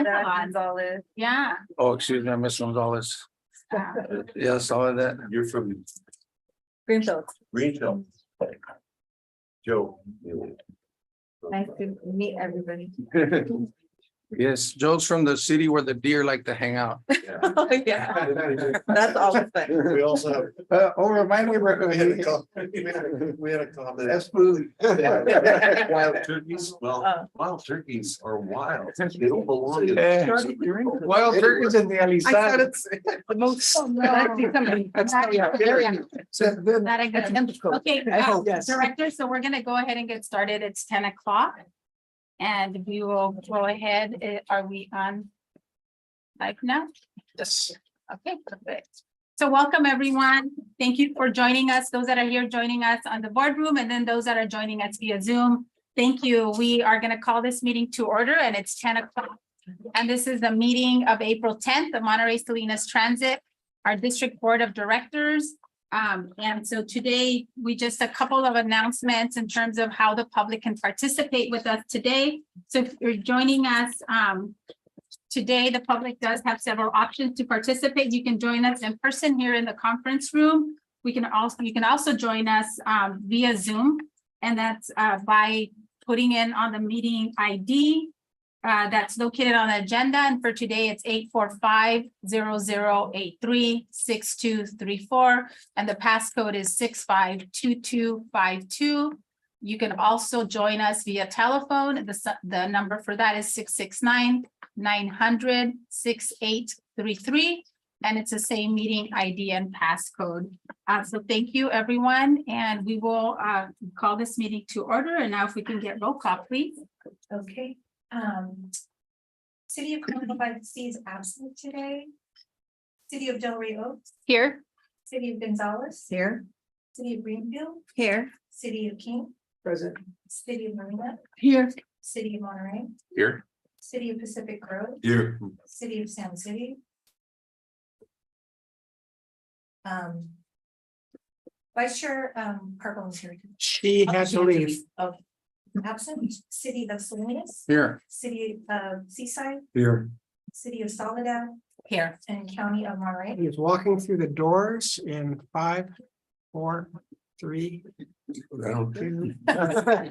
Gonzalez. Yeah. Oh, excuse me, I missed Gonzalez. Yeah, saw that. You're from Greenfield. Greenfield. Joe. Nice to meet everybody. Yes, Joe's from the city where the deer like to hang out. Oh, yeah. That's all of it. We also have. Over my neighborhood. We had a comment. That's food. Wild turkeys, Oh. well, wild turkeys are wild. They don't belong in. Yeah. Wild turkeys in the Alisal. The most. Okay, Yes. Director, so we're gonna go ahead and get started. It's 10 o'clock. And we will go ahead. Are we on live now? Yes. Okay, perfect. So welcome, everyone. Thank you for joining us, those that are here joining us on the boardroom, and then those that are joining us via Zoom. Thank you. We are going to call this meeting to order, and it's 10 o'clock. And this is the meeting of April 10th, the Monterey Salinas Transit, our District Board of Directors. And so today, we just a couple of announcements in terms of how the public can participate with us today. So if you're joining us today, the public does have several options to participate. You can join us in person here in the conference room. You can also join us via Zoom, and that's by putting in on the meeting ID that's located on the agenda. And for today, it's 845-0083-6234. And the passcode is 652252. You can also join us via telephone. The number for that is 669-900-6833. And it's the same meeting ID and passcode. So thank you, everyone. And we will call this meeting to order. And now if we can get roll call, please. Okay, City of Columbia by the Sea is absent today. City of Del Rio, Here. City of Gonzalez. Here. City of Greenfield, Here. City of King, Present. City of Marina, Here. City of Monterey, Here. City of Pacific Grove, Here. City of San City. Vice Chair Carbone is here. She had to leave. Absent, City of Salinas, Here. City of Seaside, Here. City of Soledad, Here. and County of Monterey. He's walking through the doors in 5, 4, 3. Two. I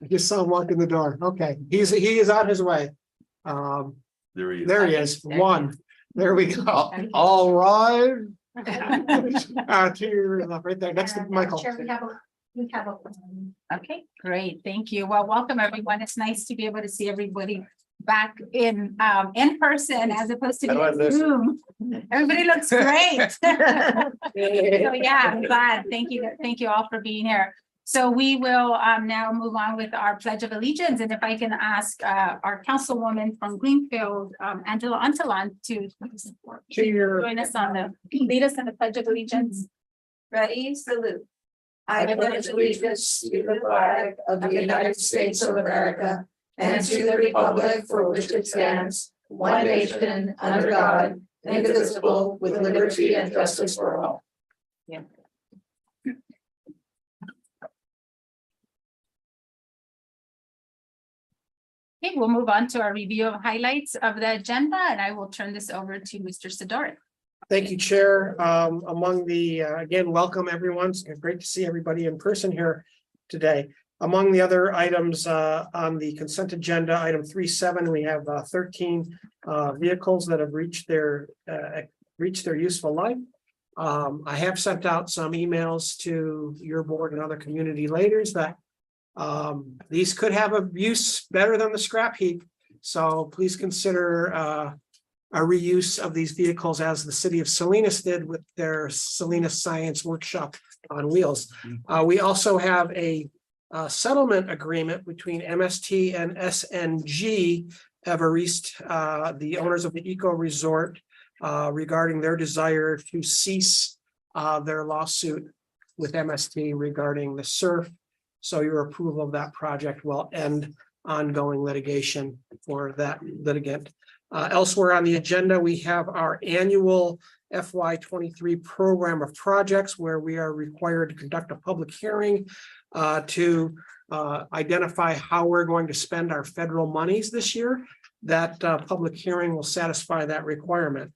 just saw him walk in the door. Okay, he is on his way. There he is. There he is. 1. There we go. All right. To your left, right there, next to And, Michael. Chair, we have a. Okay, great. Thank you. Well, welcome, everyone. It's nice to be able to see everybody back in person as opposed to How do I via miss it? Zoom. Everybody looks great. So yeah, I'm glad. Thank you. Thank you all for being here. So we will now move on with our Pledge of Allegiance. And if I can ask our Councilwoman from Greenfield, Angela Antalan, to join us on the, lead us in the Pledge of Allegiance. Ready, salute. I pledge allegiance to the flag of the United States of America and to the republic for which it stands, one nation, under God, indivisible, with liberty and justice for all. Yeah. Okay, we'll move on to our review of highlights of the agenda, and I will turn this over to Mr. Sidori. Thank you, Chair. Among the, again, welcome everyone. It's great to see everybody in person here today. Among the other items on the consent agenda, item 3.7, we have 13 vehicles that have reached their useful life. I have sent out some emails to your board and other community leaders that these could have a use better than the scrap heap. So please consider a reuse of these vehicles as the city of Salinas did with their Salinas Science Workshop on Wheels. We also have a settlement agreement between MST and SNG Everest, the owners of the Eco Resort, regarding their desire to cease their lawsuit with MST regarding the surf. So your approval of that project will end ongoing litigation for that litigant. Elsewhere on the agenda, we have our annual FY23 program of projects where we are required to conduct a public hearing to identify how we're going to spend our federal monies this year. that public hearing will satisfy that requirement.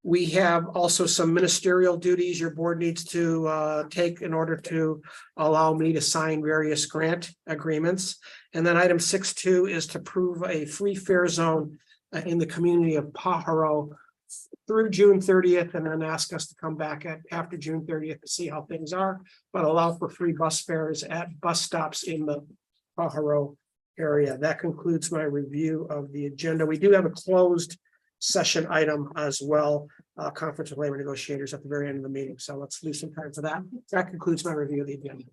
We have also some ministerial duties your board needs to take in order to allow me to sign various grant agreements. And then item 6.2 is to approve a free fare zone in the community of Pajaro through June 30th, and then ask us to come back after June 30th to see how things are, but allow for free bus fares at bus stops in the Pajaro area. That concludes my review of the agenda. We do have a closed session item as well, conference of labor negotiators at the very end of the meeting. So let's leave some time for that. That concludes my review of the agenda.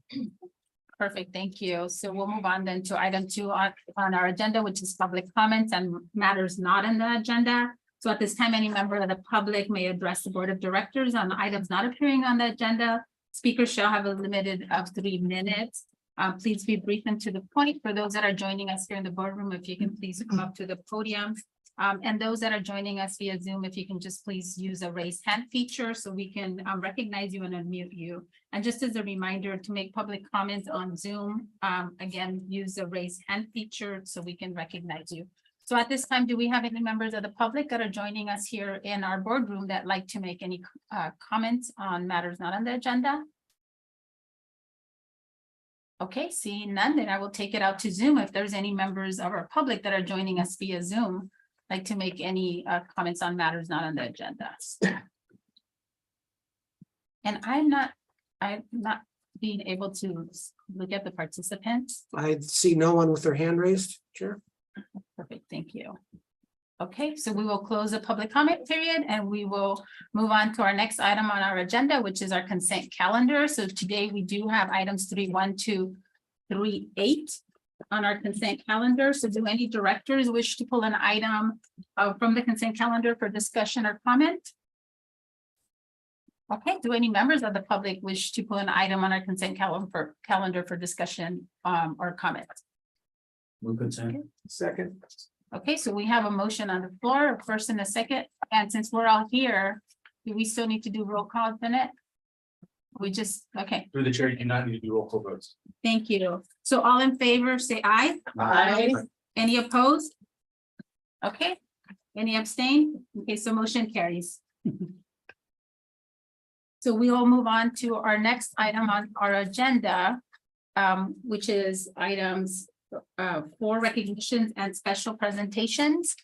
Perfect, thank you. So we'll move on then to item 2 on our agenda, which is public comments and matters not in the agenda. So at this time, any member of the public may address the board of directors on items not appearing on the agenda. Speakers shall have a limited of 3 minutes. Please be brief and to the point. For those that are joining us here in the boardroom, if you can please come up to the podium. And those that are joining us via Zoom, if you can just please use a raise hand feature so we can recognize you and unmute you. And just as a reminder, to make public comments on Zoom, again, use the raise hand feature so we can recognize you. So at this time, do we have any members of the public that are joining us here in our boardroom that like to make any comments on matters not on the agenda? Okay, seeing none, then I will take it out to Zoom. If there's any members of our public that are joining us via Zoom, like to make any comments on matters not on the agenda. And I'm not being able to look at the participants. I see no one with their hand raised, Chair. Perfect, thank you. Okay, so we will close the public comment period and we will move on to our next item on our agenda, which is our consent calendar. So today we do have items 3.1 to 3.8 on our consent calendar. So do any directors wish to pull an item from the consent calendar for discussion or comment? Okay, do any members of the public wish to pull an item on our consent calendar for discussion or comment? Move consent. Second. Okay, so we have a motion on the floor, a first and a second, and since we're all here, do we still need to do roll call in it? We just, okay, Through the chair, you do not need to do roll call votes. thank you. So all in favor, say aye. Aye. Any opposed? Okay, any abstain? Okay, so motion carries. So we will move on to our next item on our agenda, which is items for recognitions and special presentations.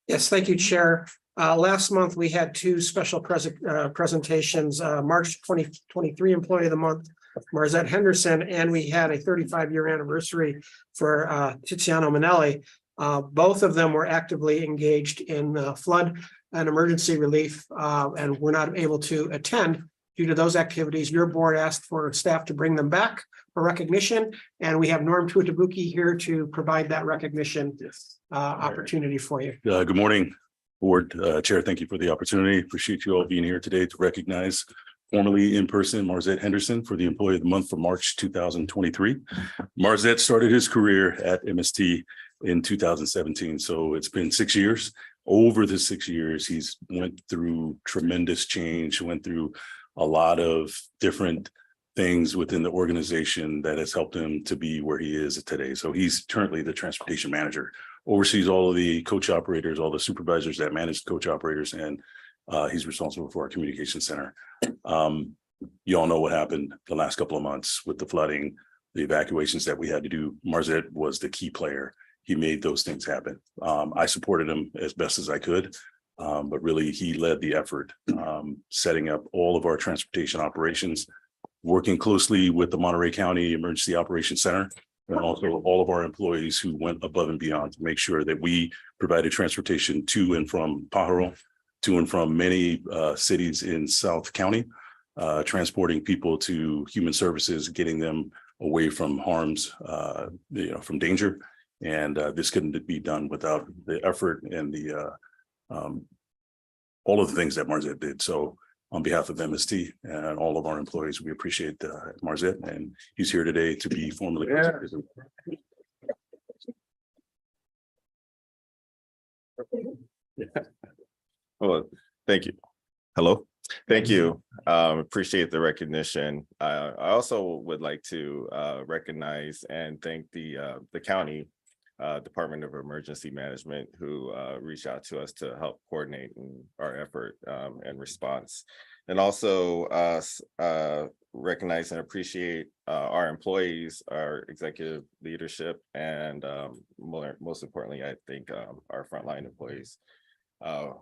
Yes, thank you, Chair. Last month, we had 2 special presentations, March 2023 Employee of the Month, Marzette Henderson, and we had a 35-year anniversary for Tiziano Manelli. Both of them were actively engaged in flood and emergency relief and were not able to attend due to those activities. Your board asked for staff to bring them back for recognition, and we have Norm Tuatabuki here to provide that recognition opportunity for you. Good morning, Board Chair. Thank you for the opportunity. Appreciate you all being here today to recognize formally in person Marzette Henderson for the Employee of the Month for March 2023. Marzette started his career at MST in 2017, so it's been 6 years. Over the 6 years, he's went through tremendous change, went through a lot of different things within the organization that has helped him to be where he is today. So he's currently the transportation manager, oversees all of the coach operators, all the supervisors that manage the coach operators, and he's responsible for our communication center. You all know what happened the last couple of months with the flooding, the evacuations that we had to do. Marzette was the key player. He made those things happen. I supported him as best as I could, but really he led the effort, setting up all of our transportation operations, working closely with the Monterey County Emergency Operations Center, and also all of our employees who went above and beyond to make sure that we provided transportation to and from Pajaro, to and from many cities in South County, transporting people to human services, getting them away from harms, from danger. And this couldn't be done without the effort and the all of the things that Marzette did. So on behalf of MST and all of our employees, we appreciate Marzette, and he's here today to be formally. Well, thank you. Hello. Thank you. Appreciate the recognition. I also would like to recognize and thank the county Department of Emergency Management, who reached out to us to help coordinate in our effort and response. And also recognize and appreciate our employees, our executive leadership, and most importantly, I think our frontline employees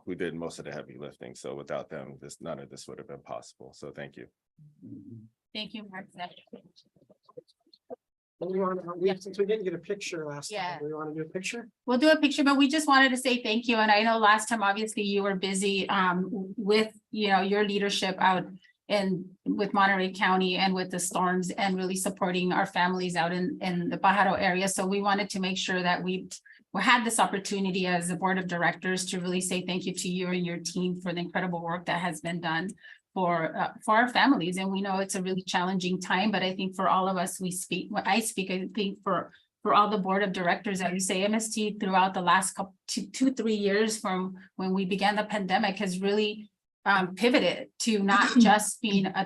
who did most of the heavy lifting. So without them, none of this would have been possible. So thank you. Thank you, Mark. Since we didn't get a picture last Yeah. time, we want to do a picture? We'll do a picture, but we just wanted to say thank you. And I know last time, obviously, you were busy with, your leadership out and with Monterey County and with the storms and really supporting our families out in the Pajaro area. So we wanted to make sure that we had this opportunity as a board of directors to really say thank you to you and your team for the incredible work that has been done for our families. And we know it's a really challenging time, but I think for all of us, I think for all the board of directors that we say MST throughout the last 2-3 years from when we began the pandemic has really pivoted to not just being a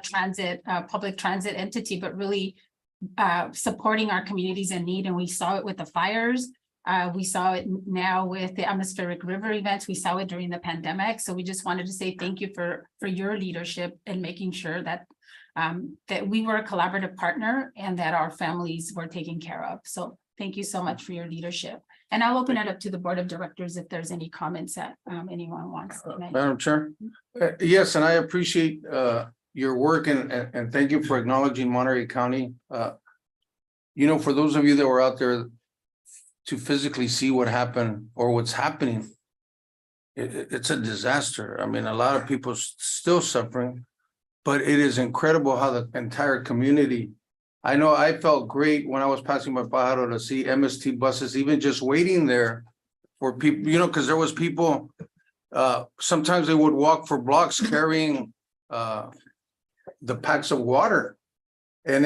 public transit entity, but really supporting our communities in need. And we saw it with the fires. We saw it now with the atmospheric river events. We saw it during the pandemic. So we just wanted to say thank you for your leadership and making sure that that we were a collaborative partner and that our families were taken care of. So thank you so much for your leadership. And I'll open it up to the board of directors if there's any comments that anyone wants to make. Madam Chair. Yes, and I appreciate your work and thank you for acknowledging Monterey County. For those of you that were out there to physically see what happened or what's happening, it's a disaster. I mean, a lot of people still suffering, but it is incredible how the entire community. I know I felt great when I was passing by Pajaro to see MST buses, even just waiting there for people, because there was people, sometimes they would walk for blocks carrying the packs of water. And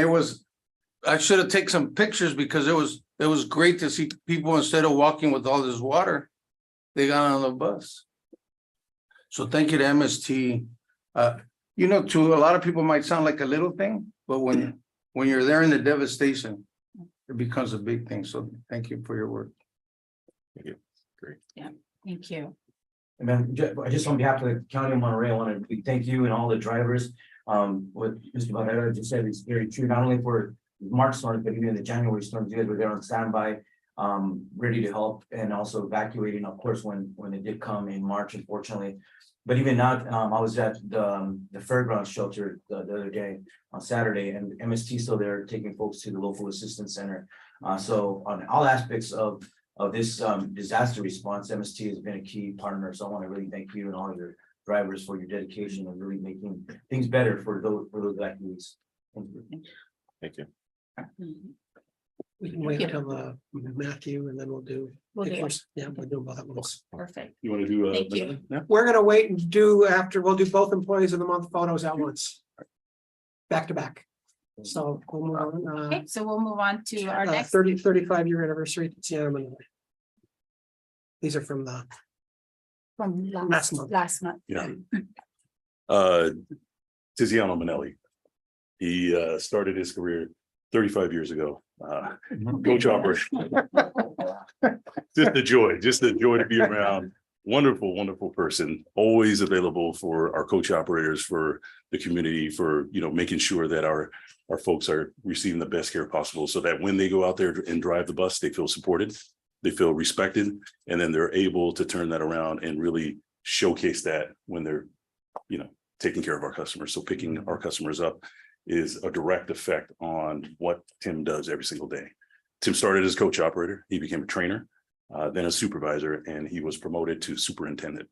I should have taken some pictures because it was great to see people, instead of walking with all this water, they got on the bus. So thank you to MST. To a lot of people might sound like a little thing, but when you're there in the devastation, it becomes a big thing. So thank you for your work. Thank you. Great. Yeah, thank you. And then just on behalf of the County of Monterey, I want to thank you and all the drivers. What Mr. Barrera just said is very true, not only for March storms, but even in the January storms. You guys were there on standby, ready to help, and also evacuating, of course, when it did come in March, unfortunately. But even now, I was at the fairgrounds shelter the other day on Saturday, and MST still there taking folks to the local assistance center. So on all aspects of this disaster response, MST has been a key partner. So I want to really thank you and all of your drivers for your dedication and really making things better for those evacuees. Thank you. Thank you. We can wait until Matthew, and then we'll do. We'll do it. pictures. Yeah, we'll do both at once. Perfect. You want to do? Thank you. We're gonna wait and we'll do both employees of the month photos at once. Back to back. So we'll move on. Okay, so we'll move on to our next. 35-year anniversary to Tiana. These are from the From last month. Last month. Yeah. Tiziano Manelli. He started his career 35 years ago. Coach operation. Just the joy to be around. Wonderful, wonderful person. Always available for our coach operators, for the community, for making sure that our folks are receiving the best care possible, so that when they go out there and drive the bus, they feel supported, they feel respected, and then they're able to turn that around and really showcase that when they're taking care of our customers. So picking our customers up is a direct effect on what Tim does every single day. Tim started as coach operator. He became a trainer, then a supervisor, and he was promoted to superintendent.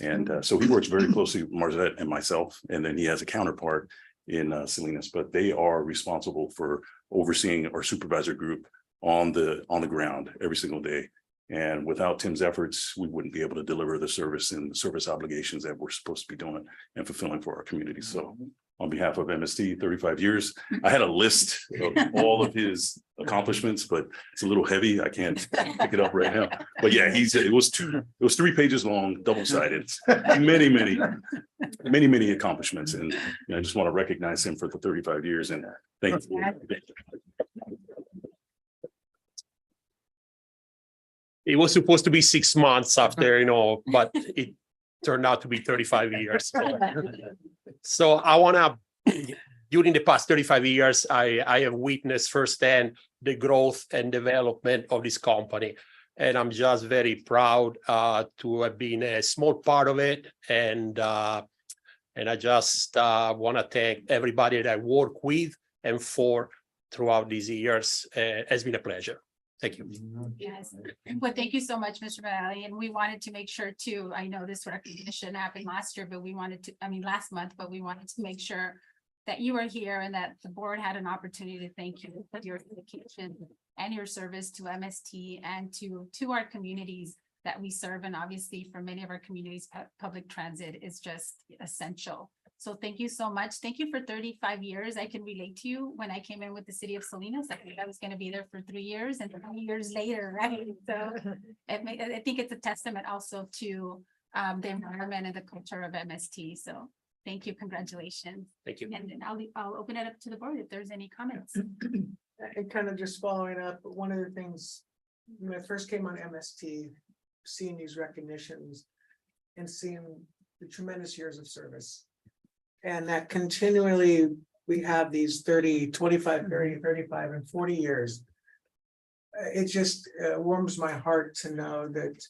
And so he works very closely with Marzette and myself, and then he has a counterpart in Salinas, but they are responsible for overseeing our supervisor group on the ground every single day. And without Tim's efforts, we wouldn't be able to deliver the service and the service obligations that we're supposed to be doing and fulfilling for our community. So on behalf of MST, 35 years, I had a list of all of his accomplishments, but it's a little heavy. I can't pick it up right now. But yeah, it was 3 pages long, double-sided, many accomplishments. And I just want to recognize him for the 35 years and thank you. It was supposed to be 6 months after, but it turned out to be 35 years. So I wanna, during the past 35 years, I have witnessed firsthand the growth and development of this company. And I'm just very proud to have been a small part of it. And I just want to thank everybody that I work with and for throughout these years. It's been a pleasure. Thank you. Yes, well, thank you so much, Mr. Valley, and we wanted to make sure too, I know this recognition happened last year, but we wanted to, last month, but we wanted to make sure that you were here and that the board had an opportunity to thank you for your dedication and your service to MST and to our communities that we serve. And obviously for many of our communities, public transit is just essential. So thank you so much. Thank you for 35 years. I can relate to you. When I came in with the city of Salinas, I think I was going to be there for 3 years and 3 years later, right? So I think it's a testament also to the environment and the culture of MST. So thank you. Congratulations. Thank you. And then I'll open it up to the board if there's any comments. And kind of just following up, one of the things, when I first came on MST, seeing these recognitions and seeing the tremendous years of service. And that continually, we have these 30, 25, 30, 35, and 40 years. It just warms my heart to know that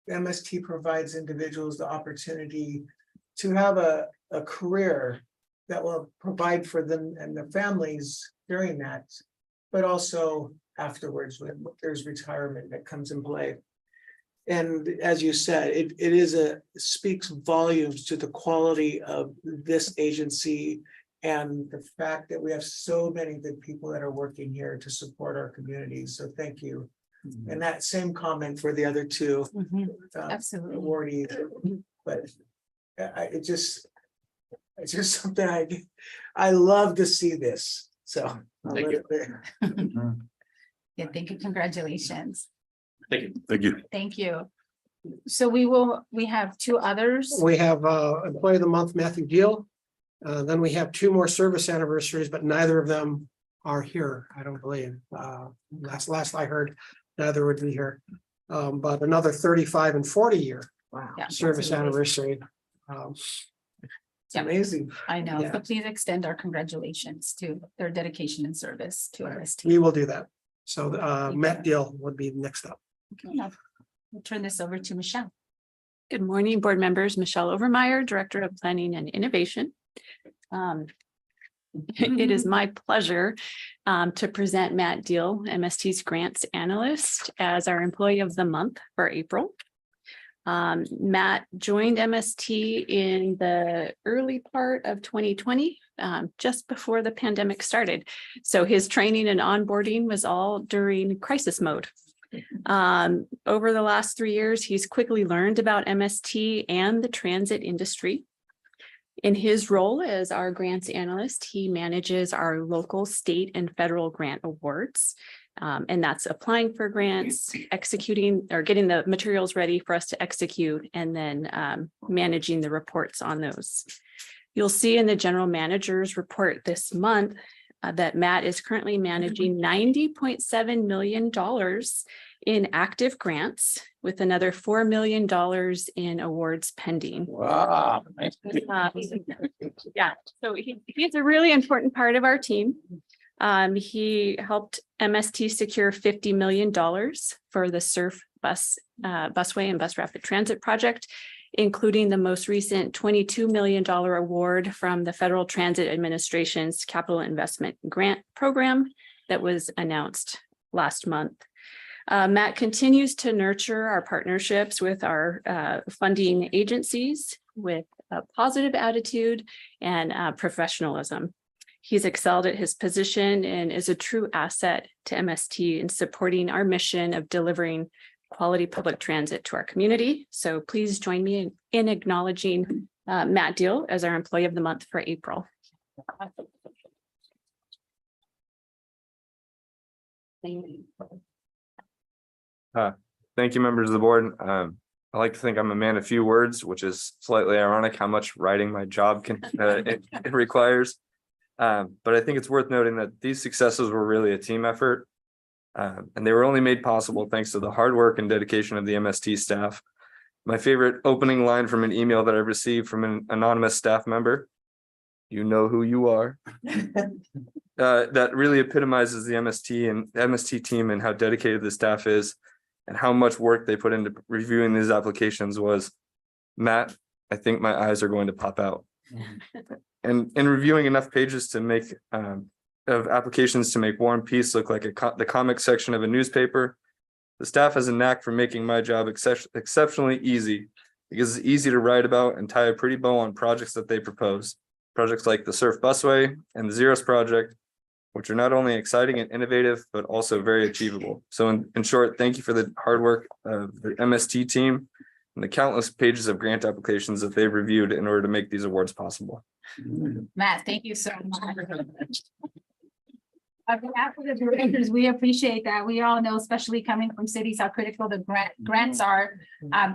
MST provides individuals the opportunity to have a career that will provide for them and their families during that, but also afterwards when there's retirement that comes in play. And as you said, it speaks volumes to the quality of this agency and the fact that we have so many good people that are working here to support our communities. So thank you. And that same comment for the other two Absolutely. awardees. But it's just something I love to see this. So Thank you. Yeah, thank you. Congratulations. Thank you. Thank you. Thank you. So we have two others. We have Employee of the Month, Matthew Deal. Then we have 2 more service anniversaries, but neither of them are here, I don't believe. Last I heard, neither would be here. But another 35 and 40 year Yeah, service anniversary. It's Yeah. amazing. I know. Yeah. So please extend our congratulations to their dedication and service to MST. We will do that. So Matt Deal would be next up. Okay, I'll turn this over to Michelle. Good morning, board members. Michelle Overmeyer, Director of Planning and Innovation. It is my pleasure to present Matt Deal, MST's Grants Analyst, as our Employee of the Month for April. Matt joined MST in the early part of 2020, just before the pandemic started. So his training and onboarding was all during crisis mode. Over the last 3 years, he's quickly learned about MST and the transit industry. In his role as our grants analyst, he manages our local, state, and federal grant awards. And that's applying for grants, executing or getting the materials ready for us to execute, and then managing the reports on those. You'll see in the general manager's report this month that Matt is currently managing $90.7 million in active grants, with another $4 million in awards pending. Wow. Yeah, so he's a really important part of our team. He helped MST secure $50 million for the SURF busway and bus rapid transit project, including the most recent $22 million award from the Federal Transit Administration's Capital Investment Grant Program that was announced last month. Matt continues to nurture our partnerships with our funding agencies with a positive attitude and professionalism. He's excelled at his position and is a true asset to MST in supporting our mission of delivering quality public transit to our community. So please join me in acknowledging Matt Deal as our Employee of the Month for April. Thank you. Thank you, members of the board. I like to think I'm a man of few words, which is slightly ironic how much writing my job can it requires. But I think it's worth noting that these successes were really a team effort. And they were only made possible thanks to the hard work and dedication of the MST staff. My favorite opening line from an email that I received from an anonymous staff member, "You know who you are," that really epitomizes the MST team and how dedicated the staff is and how much work they put into reviewing these applications was, "Matt, I think my eyes are going to pop out." And in reviewing enough pages to make of applications to make War and Peace look like the comic section of a newspaper, the staff has a knack for making my job exceptionally easy, because it's easy to write about and tie a pretty bow on projects that they propose. Projects like the Surf Busway and the Zeros project, which are not only exciting and innovative, but also very achievable. So in short, thank you for the hard work of the MST team and the countless pages of grant applications that they've reviewed in order to make these awards possible. Matt, thank you so much. On behalf of the directors, we appreciate that. We all know, especially coming from cities, how critical the grants are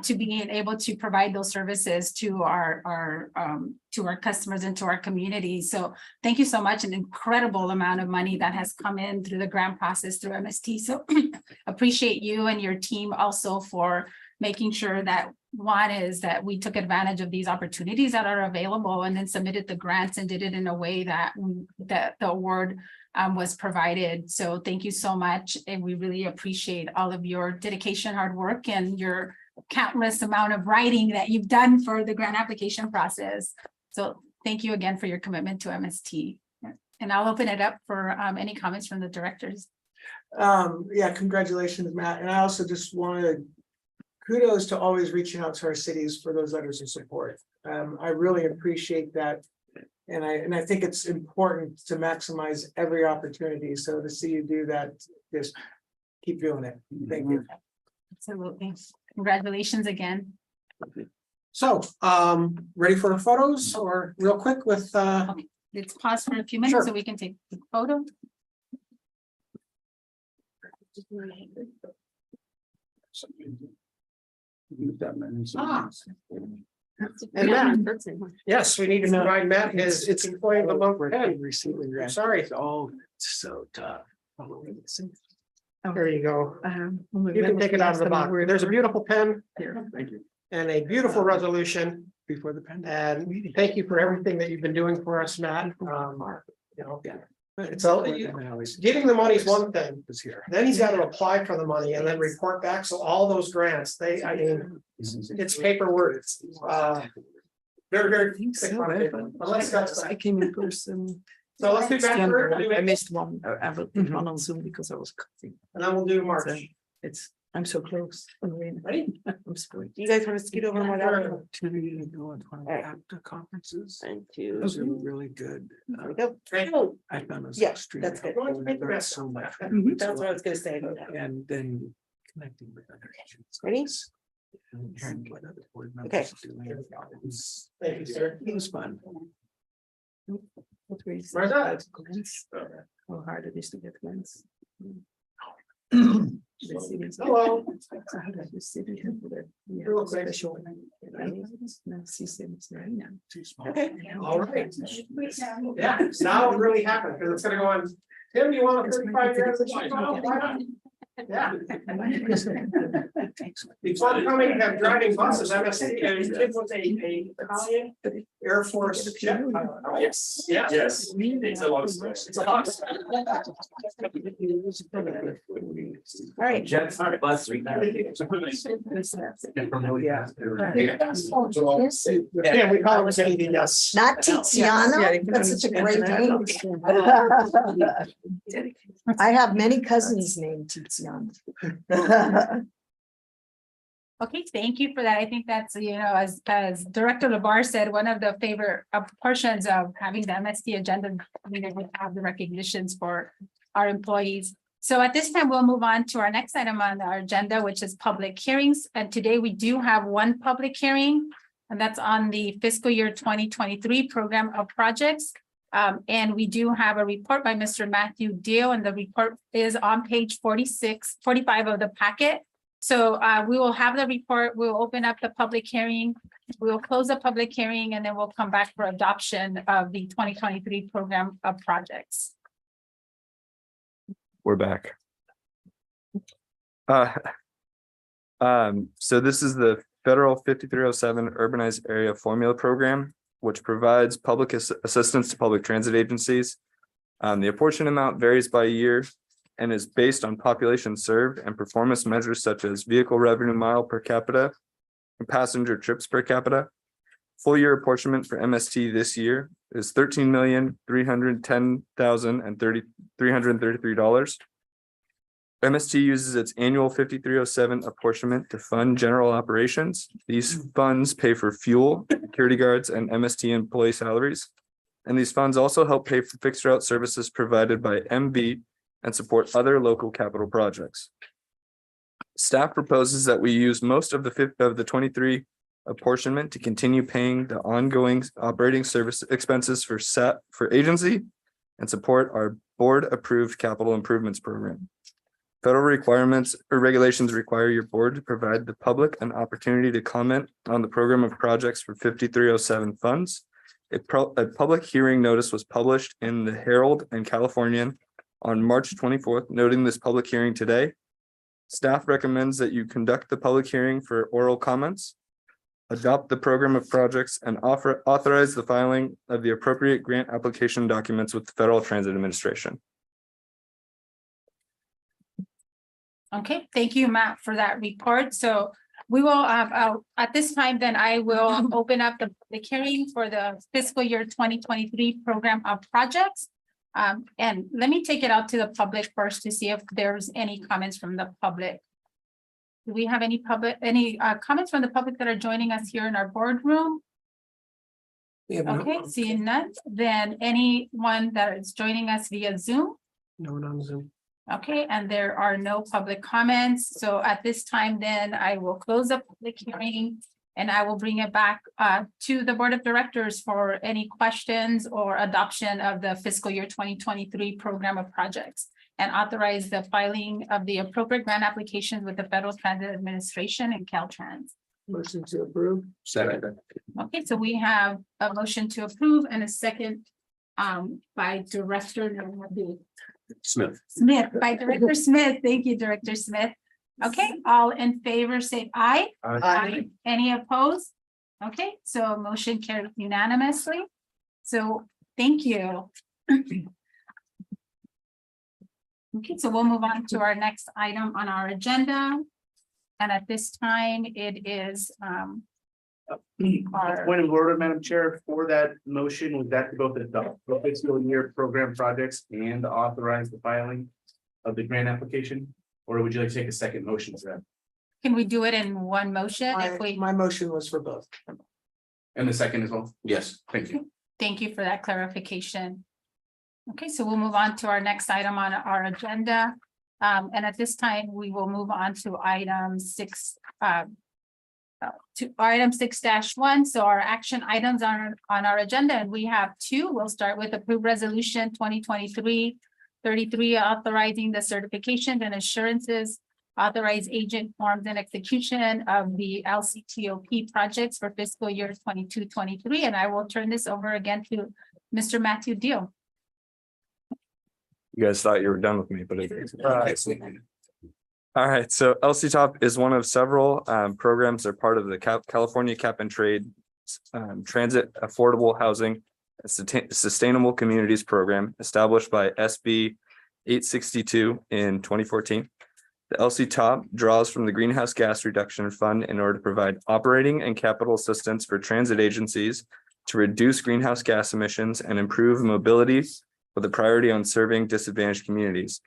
to being able to provide those services to our customers and to our communities. So thank you so much. An incredible amount of money that has come in through the grant process through MST. So appreciate you and your team also for making sure that one is that we took advantage of these opportunities that are available and then submitted the grants and did it in a way that the award was provided. So thank you so much. And we really appreciate all of your dedication, hard work, and your countless amount of writing that you've done for the grant application process. So thank you again for your commitment to MST. And I'll open it up for any comments from the directors. Yeah, congratulations, Matt. And I also just want to kudos to always reaching out to our cities for those letters of support. I really appreciate that. And I think it's important to maximize every opportunity. So to see you do that, just keep doing it. Thank you. Absolutely. Congratulations again. So, ready for the photos or real quick with, Let's pause for a few minutes Sure. so we can take the photo. Ah. And Matt, yes, we need to provide Matt his employee of the month pen. Sorry. Oh, so tough. There you go. You can take it out of the box. There's a beautiful pen Here, thank you. and a beautiful resolution. Before the pen. And thank you for everything that you've been doing for us, Matt. You know, it's all, getting the money is one thing. Then he's got to apply for the money and then report back. So all those grants, I mean, it's paperwork. Very, very thick on paper. Unless that's. I came in person. So let's do that. I missed one. I was one on Zoom because I was cutting. And then we'll do March. I'm so close. Ready? I'm spoiled. You guys want to scoot over more down? Opportunity to go to one of the APTA conferences. Thank you. Those are really good. There we go. Great. I found those Yeah, extremely that's good. helpful. I learned so much. That's what I was gonna say. And then connecting with other agents. Ready? And hearing what other board Okay. members are doing. It was- Thank you, sir. It was fun. Where's that? How hard it is to get grants. Hello. Real quick. Okay. All right. Yeah, now it really happened because it's gonna go on. Tim, you want a 35 years? Yeah. Before coming, have driving buses, MST, and his kid was a Italian Air Force jet pilot. right? Yes. Yeah. Yes. It's a lot of stress. It's a lot of stress. All right. Jets, bus. Yeah, we call it anything else. Not Tiziano. That's such a great name. I have many cousins named Tiziano. Okay, thank you for that. I think that's, as Director LeVar said, one of the favorite portions of having the MST agenda, we have the recognitions for our employees. So at this time, we'll move on to our next item on our agenda, which is public hearings. And today we do have one public hearing, and that's on the fiscal year 2023 program of projects. And we do have a report by Mr. Matthew Deal, and the report is on page 45 of the packet. So we will have the report, we'll open up the public hearing, we'll close the public hearing, and then we'll come back for adoption of the 2023 program of projects. We're back. Uh, so this is the federal 5307 urbanized area formula program, which provides public assistance to public transit agencies. The apportionment amount varies by year and is based on population served and performance measures such as vehicle revenue mile per capita and passenger trips per capita. Full year apportionment for MST this year is $13,310,333. MST uses its annual 5307 apportionment to fund general operations. These funds pay for fuel, security guards, and MST employee salaries. And these funds also help pay for fixed route services provided by MV and support other local capital projects. Staff proposes that we use most of the 23 apportionment to continue paying the ongoing operating service expenses for agency and support our board approved capital improvements program. Federal requirements or regulations require your board to provide the public an opportunity to comment on the program of projects for 5307 funds. A public hearing notice was published in the Herald and Californian on March 24th, noting this public hearing today. Staff recommends that you conduct the public hearing for oral comments, adopt the program of projects, and authorize the filing of the appropriate grant application documents with the Federal Transit Administration. Okay, thank you, Matt, for that report. So we will at this time, then I will open up the hearing for the fiscal year 2023 program of projects. And let me take it out to the public first to see if there's any comments from the public. Do we have any comments from the public that are joining us here in our boardroom? Okay, seeing none, then anyone that is joining us via Zoom? No one on Zoom. Okay, and there are no public comments. So at this time, then I will close the public hearing and I will bring it back to the Board of Directors for any questions or adoption of the fiscal year 2023 program of projects and authorize the filing of the appropriate grant applications with the Federal Transit Administration and Caltrans. Motion to approve. Second. Okay, so we have a motion to approve and a second by Director Smith. by Director Smith. Thank you, Director Smith. Okay, all in favor, say aye. Aye. Any opposed? Okay, so motion carried unanimously. So thank you. Okay, so we'll move on to our next item on our agenda. And at this time, it is Point of order, Madam Chair, for that motion, would that both adopt the fiscal year program projects and authorize the filing of the grant application? Or would you like to take a second motion to that? Can we do it in one motion if we? My motion was for both. And the second as well? Yes. Thank you. Thank you for that clarification. Okay, so we'll move on to our next item on our agenda. And at this time, we will move on to item 6-1. So our action items are on our agenda, and we have two. We'll start with approved resolution 2023-33, authorizing the certification and assurances, authorize agent forms and execution of the LCTOP projects for fiscal year 22-23. And I will turn this over again to Mr. Matthew Deal. You guys thought you were done with me, but all right, so LCTOP is one of several programs that are part of the California Cap and Trade Transit Affordable Housing Sustainable Communities Program established by SB 862 in 2014. The LCTOP draws from the Greenhouse Gas Reduction Fund in order to provide operating and capital assistance for transit agencies to reduce greenhouse gas emissions and improve mobility with a priority on serving disadvantaged communities.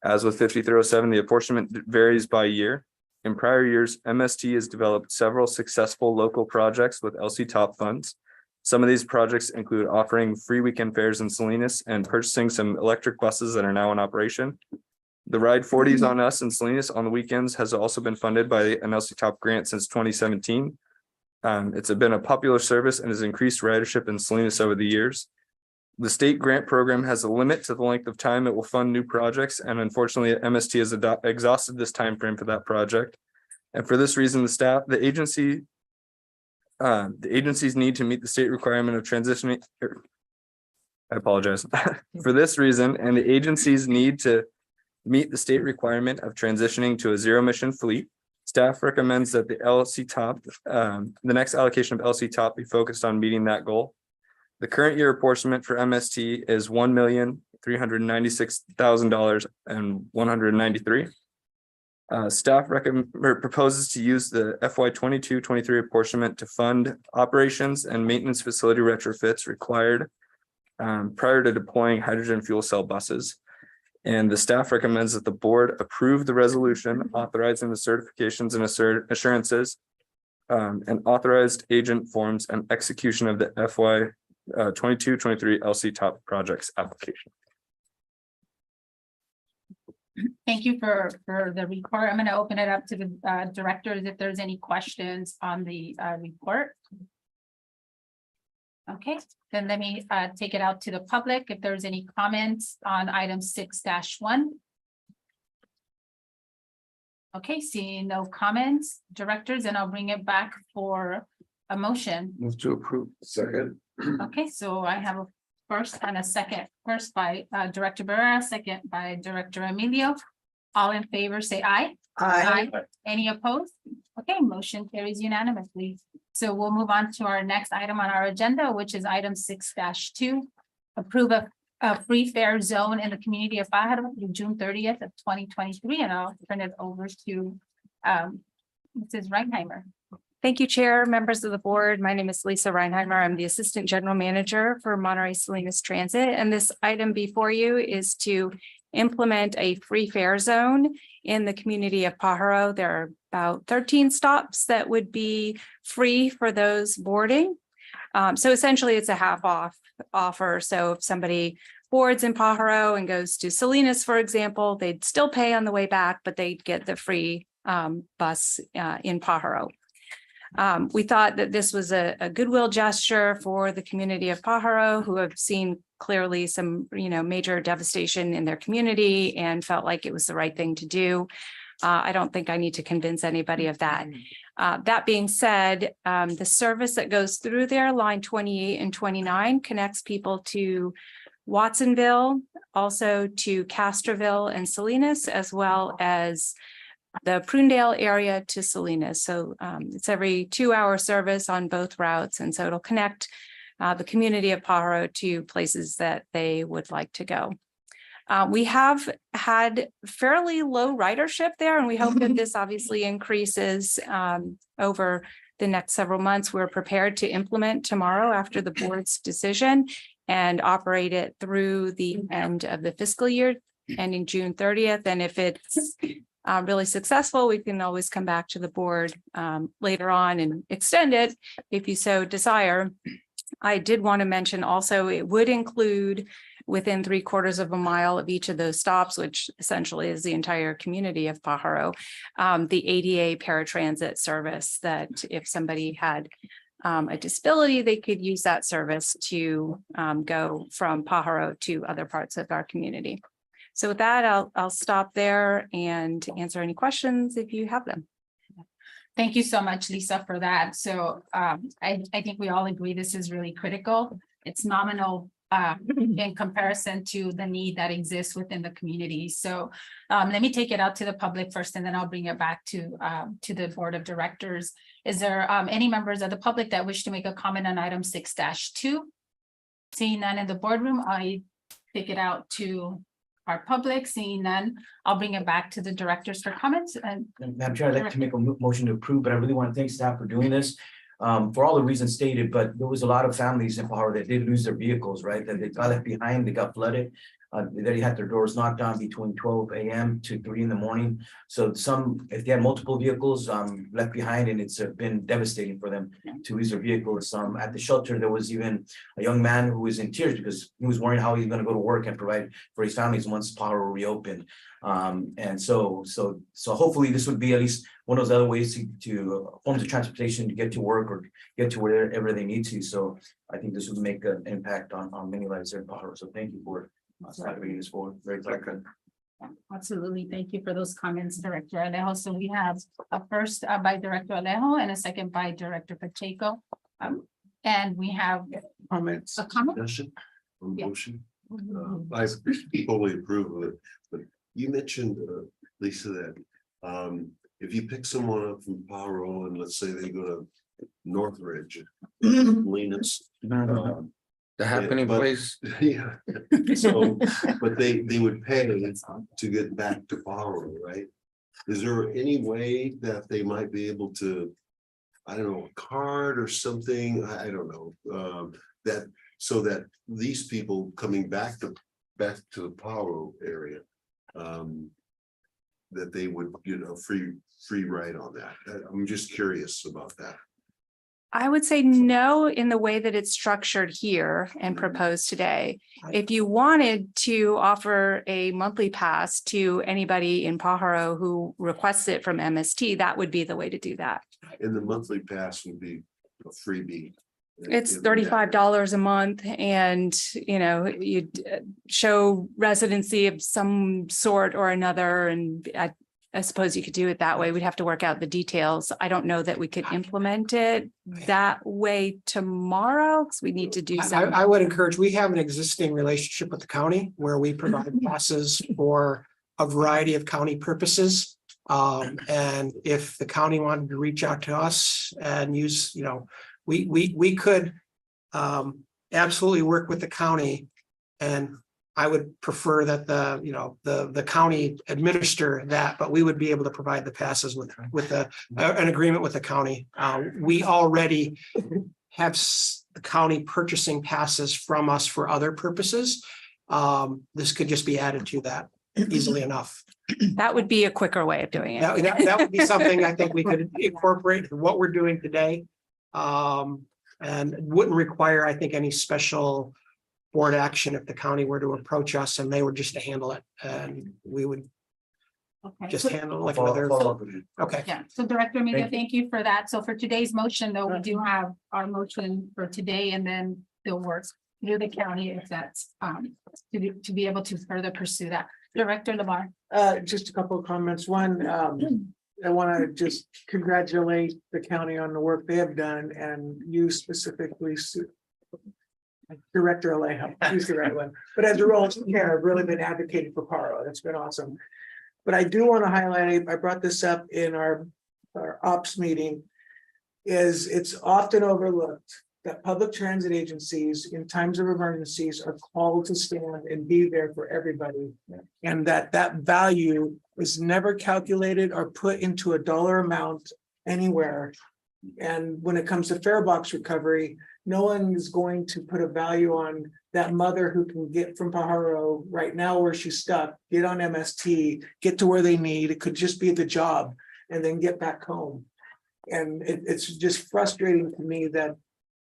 As with 5307, the apportionment varies by year. In prior years, MST has developed several successful local projects with LCTOP funds. Some of these projects include offering free weekend fares in Salinas and purchasing some electric buses that are now in operation. The Ride 40s on Us in Salinas on the weekends has also been funded by an LCTOP grant since 2017. It's been a popular service and has increased ridership in Salinas over the years. The state grant program has a limit to the length of time it will fund new projects, and unfortunately, MST has exhausted this time frame for that project. And for this reason, the agencies need to meet the state requirement of transitioning. I apologize. For this reason, and the agencies need to meet the state requirement of transitioning to a zero emission fleet. Staff recommends that the next allocation of LC top be focused on meeting that goal. The current year apportionment for MST is $1,396,000 and 193. Staff proposes to use the FY 22-23 apportionment to fund operations and maintenance facility retrofits required prior to deploying hydrogen fuel cell buses. And the staff recommends that the board approve the resolution authorizing the certifications and assurances and authorized agent forms and execution of the FY 22-23 LC top projects application. Thank you for the report. I'm going to open it up to the directors if there's any questions on the report. Okay, then let me take it out to the public if there's any comments on item 6-1. Okay, seeing no comments, directors, and I'll bring it back for a motion. Move to approve. Second. Okay, so I have a first and a second. First by Director Barrera, second by Director Emilio. All in favor, say aye. Aye. Any opposed? Okay, motion carries unanimously. So we'll move on to our next item on our agenda, which is item 6-2. Approve a free fare zone in the community of Pajaro through June 30th of 2023. And I'll turn it over to Mrs. Reinheimer. Thank you, Chair, members of the board. My name is Lisa Reinheimer. I'm the Assistant General Manager for Monterey Salinas Transit. And this item before you is to implement a free fare zone in the community of Pajaro. There are about 13 stops that would be free for those boarding. So essentially it's a half off offer. So if somebody boards in Pajaro and goes to Salinas, for example, they'd still pay on the way back, but they'd get the free bus in Pajaro. We thought that this was a goodwill gesture for the community of Pajaro, who have seen clearly some, major devastation in their community and felt like it was the right thing to do. I don't think I need to convince anybody of that. That being said, the service that goes through there, line 28 and 29, connects people to Watsonville, also to Castroville and Salinas, as well as the Prunedale area to Salinas. So it's every 2-hour service on both routes. And so it'll connect the community of Pajaro to places that they would like to go. We have had fairly low ridership there, and we hope that this obviously increases over the next several months. We're prepared to implement tomorrow after the board's decision and operate it through the end of the fiscal year, ending June 30th. And if it's really successful, we can always come back to the board later on and extend it if you so desire. I did want to mention also it would include within 3/4 of a mile of each of those stops, which essentially is the entire community of Pajaro, the ADA paratransit service that if somebody had a disability, they could use that service to go from Pajaro to other parts of our community. So with that, I'll stop there and answer any questions if you have them. Thank you so much, Lisa, for that. So I think we all agree this is really critical. It's nominal in comparison to the need that exists within the community. So let me take it out to the public first, and then I'll bring it back to the board of directors. Is there any members of the public that wish to make a comment on item 6-2? Seeing none in the boardroom, I take it out to our public. Seeing none, I'll bring it back to the directors for comments. And Madam Chair, I'd like to make a motion to approve, but I really want to thank staff for doing this. For all the reasons stated, but there was a lot of families in Pajaro that did lose their vehicles, right? That they got left behind, they got flooded. They had their doors knocked on between 12 a.m. to 3 in the morning. So some, if they had multiple vehicles left behind, and it's been devastating for them to lose their vehicles. At the shelter, there was even a young man who was in tears because he was worrying how he's going to go to work and provide for his families once Pajaro reopened. And so hopefully this would be at least one of those other ways to forms of transportation to get to work or get to wherever they need to. So I think this would make an impact on many lives there in Pajaro. So thank you for bringing this forward. Very good. absolutely. Thank you for those comments, Director Alejo. So we have a first by Director Alejo and a second by Director Pacheco. And we have Comments. a comment. Discussion or Yeah. motion? I totally approve of it, but You mentioned, Lisa, that if you pick someone up from Paro and let's say they go to Northridge, Lena's. The happening but- place. Yeah, so, but they would pay to get back to Paro, right? Is there any way that they might be able to, I don't know, a card or something, I don't know, that, so that these people coming back to the Paro area, that they would get a free ride on that? I'm just curious about that. I would say no in the way that it's structured here and proposed today. If you wanted to offer a monthly pass to anybody in Pajaro who requests it from MST, that would be the way to do that. And the monthly pass would be a freebie. It's $35 a month and, you know, you'd show residency of some sort or another. And I suppose you could do it that way. We'd have to work out the details. I don't know that we could implement it that way tomorrow because we need to do some. I would encourage, we have an existing relationship with the county where we provide passes for a variety of county purposes. And if the county wanted to reach out to us and use, you know, we could absolutely work with the county. And I would prefer that the county administer that, but we would be able to provide the passes with an agreement with the county. We already have the county purchasing passes from us for other purposes. This could just be added to that easily enough. That would be a quicker way of doing it. That would be something I think we could incorporate in what we're doing today. And wouldn't require, I think, any special board action if the county were to approach us and they were just to handle it, and we would Okay. just handle it like Follow- another. follow up with you. Okay. Yeah, so Director Media, Thank you. thank you for that. So for today's motion, though, we do have our motion for today and then they'll work through the county if that's to be able to further pursue that. Director Labar. Just a couple of comments. One, I want to just congratulate the county on the work they have done and you specifically, Director Alejo, he's the right one. But as a role of care, I've really been advocating for Paro. That's been awesome. But I do want to highlight, I brought this up in our ops meeting, is it's often overlooked that public transit agencies in times of emergencies are called to stand and be there for everybody. And that value is never calculated or put into a dollar amount anywhere. And when it comes to fare box recovery, no one is going to put a value on that mother who can get from Pajaro right now where she's stuck, get on MST, get to where they need. It could just be the job and then get back home. And it's just frustrating to me that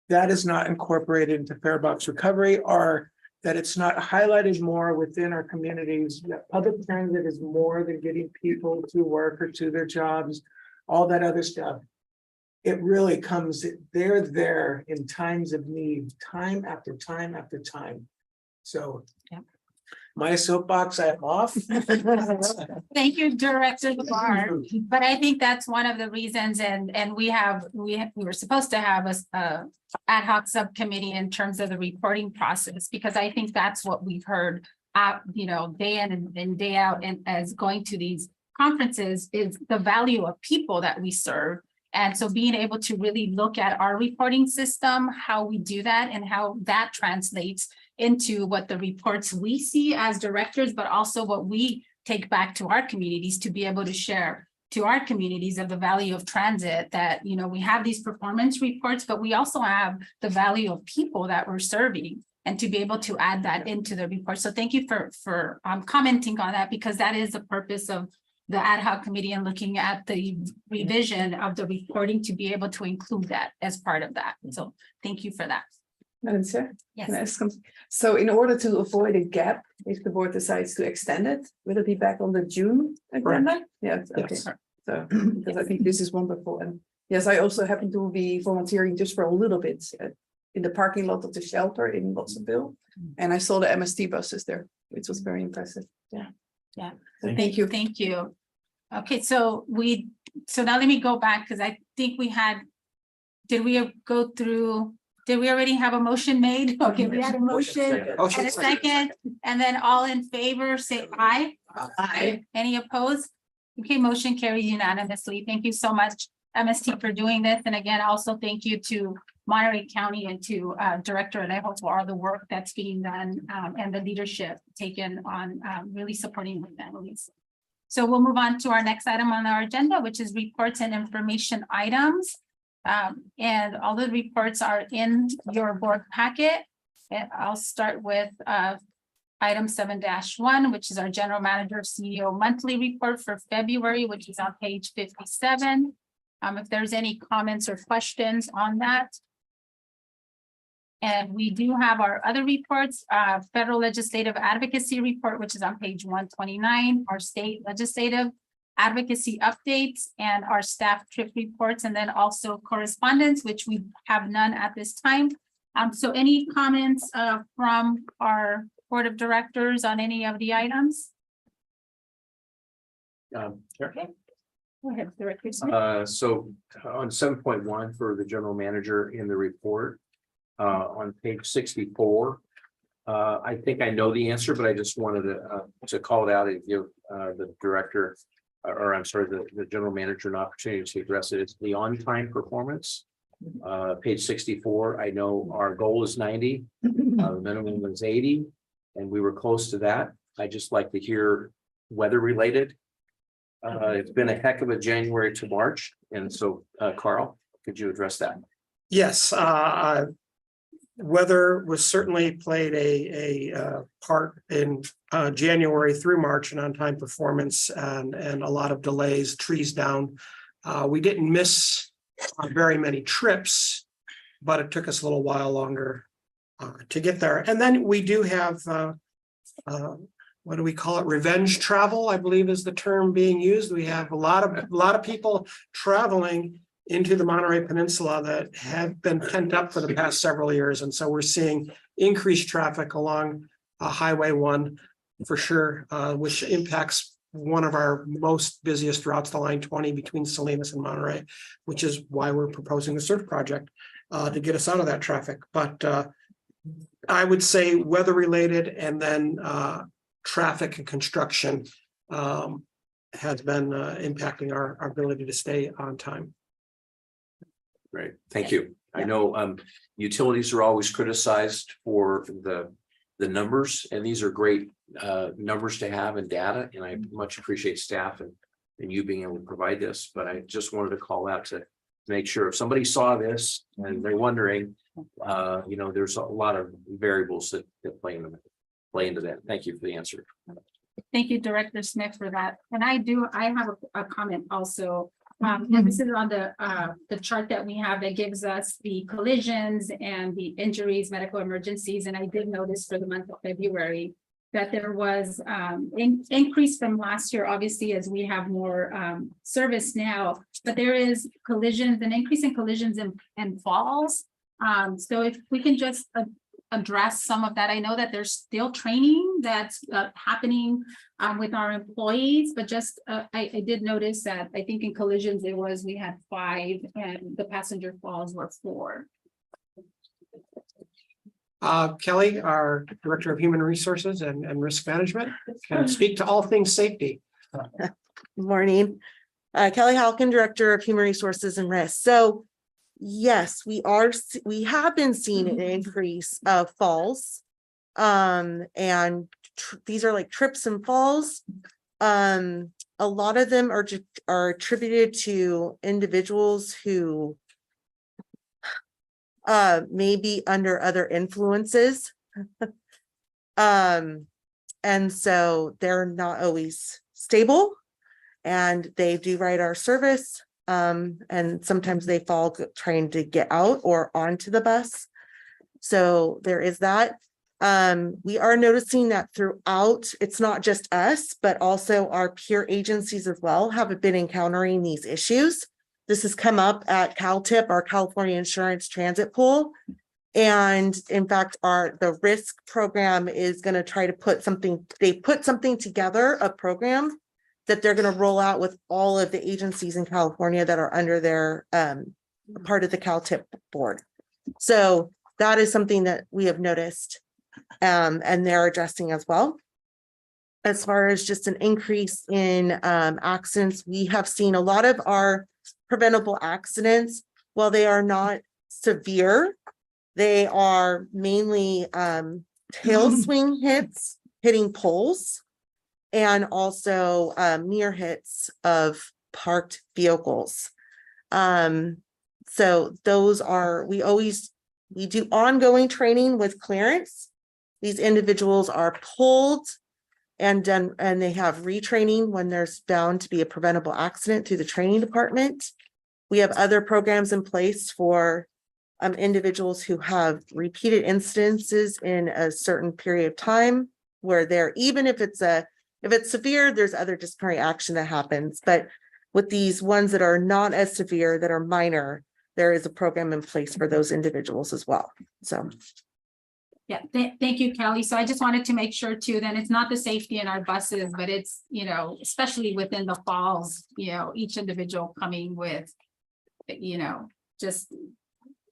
that is not incorporated into fare box recovery, or that it's not highlighted more within our communities. That public transit is more than getting people to work or to their jobs, all that other stuff. It really comes, they're there in times of need, time after time after time. So my soapbox, I'm off. Thank you, Director Labar. But I think that's one of the reasons, and we were supposed to have a ad hoc subcommittee in terms of the reporting process, because I think that's what we've heard day in and day out, and as going to these conferences, is the value of people that we serve. And so being able to really look at our reporting system, how we do that and how that translates into what the reports we see as directors, but also what we take back to our communities to be able to share to our communities of the value of transit, that, we have these performance reports, but we also have the value of people that we're serving, and to be able to add that into the report. So thank you for commenting on that, because that is the purpose of the ad hoc committee and looking at the revision of the reporting to be able to include that as part of that. So thank you for that. Madam Chair? Yes. Can I ask some- So in order to avoid a gap, if the board decides to extend it, will it be back on the June agenda? Yes, okay. Yes. So, because I think this is wonderful. And yes, I also happen to be volunteering just for a little bit in the parking lot of the shelter in Watsonville. And I saw the MST buses there, which was very impressive. Yeah. Yeah. So thank you. Thank you. Okay, so now let me go back, because I think did we go through Did we already have a motion made? Okay, we had a motion and a second, and then all in favor, say aye. Aye. Any opposed? Okay, motion carries unanimously. Thank you so much, MST, for doing this. And again, also thank you to Monterey County and to Director Alejo for all the work that's being done and the leadership taken on really supporting the families. So we'll move on to our next item on our agenda, which is reports and information items. And all the reports are in your board packet. And I'll start with item 7-1, which is our general manager CEO monthly report for February, which is on page 57. If there's any comments or questions on that. And we do have our other reports, federal legislative advocacy report, which is on page 129, our state legislative advocacy updates, and our staff trip reports, and then also correspondence, which we have none at this time. So any comments from our board of directors on any of the items? Sure. Go ahead, Director Smith. So on 7.1 for the general manager in the report, on page 64, I think I know the answer, but I just wanted to call it out and give the director, or I'm sorry, the general manager an opportunity to address it. It's the on-time performance. Page 64, I know our goal is 90, the minimum is 80, and we were close to that. I just like to hear weather related. It's been a heck of a January to March, and so Carl, could you address that? Yes, weather was certainly played a part in January through March and on-time performance and a lot of delays, trees down. We didn't miss very many trips, but it took us a little while longer to get there. And then we do have what do we call it? Revenge travel, I believe is the term being used. We have a lot of people traveling into the Monterey Peninsula that have been pent up for the past several years. And so we're seeing increased traffic along Highway 1 for sure, which impacts one of our most busiest routes, the line 20 between Salinas and Monterey, which is why we're proposing the surf project to get us out of that traffic. But I would say weather related and then traffic and construction has been impacting our ability to stay on time. Great, thank you. I know utilities are always criticized for the numbers, and these are great numbers to have and data, and I much appreciate staff and you being able to provide this, but I just wanted to call out to make sure if somebody saw this and they're wondering, there's a lot of variables that play into that. Thank you for the answer. Thank you, Director Smith, for that. And I have a comment also. And this is on the chart that we have that gives us the collisions and the injuries, medical emergencies. And I did notice for the month of February that there was increase from last year, obviously, as we have more service now, but there is collisions, an increase in collisions and falls. So if we can just address some of that. I know that there's still training that's happening with our employees, but just I did notice that I think in collisions we had 5 and the passenger falls were 4. Kelly, our Director of Human Resources and Risk Management, can speak to all things safety. Good morning. Kelly Halkin, Director of Human Resources and Risk. So yes, we have been seeing an increase of falls. And these are like trips and falls. A lot of them are attributed to individuals who may be under other influences. And so they're not always stable, and they do ride our service. And sometimes they fall trying to get out or onto the bus. So there is that. We are noticing that throughout, it's not just us, but also our peer agencies as well have been encountering these issues. This has come up at CalTIP, our California Insurance Transit Pool. And in fact, the risk program is going to try to put something together, a program that they're going to roll out with all of the agencies in California that are under their part of the CalTIP board. So that is something that we have noticed, and they're addressing as well. As far as just an increase in accidents, we have seen a lot of our preventable accidents, while they are not severe, they are mainly tail swing hits, hitting poles, and also near hits of parked vehicles. So those are, we do ongoing training with clearance. These individuals are pulled and done, and they have retraining when there's bound to be a preventable accident through the training department. We have other programs in place for individuals who have repeated incidences in a certain period of time, where they're, even if it's severe, there's other disciplinary action that happens. But with these ones that are not as severe, that are minor, there is a program in place for those individuals as well. So. Yeah, thank you, Kelly. So I just wanted to make sure too, then it's not the safety in our buses, but it's, you know, especially within the falls, you know, each individual coming with, you know, just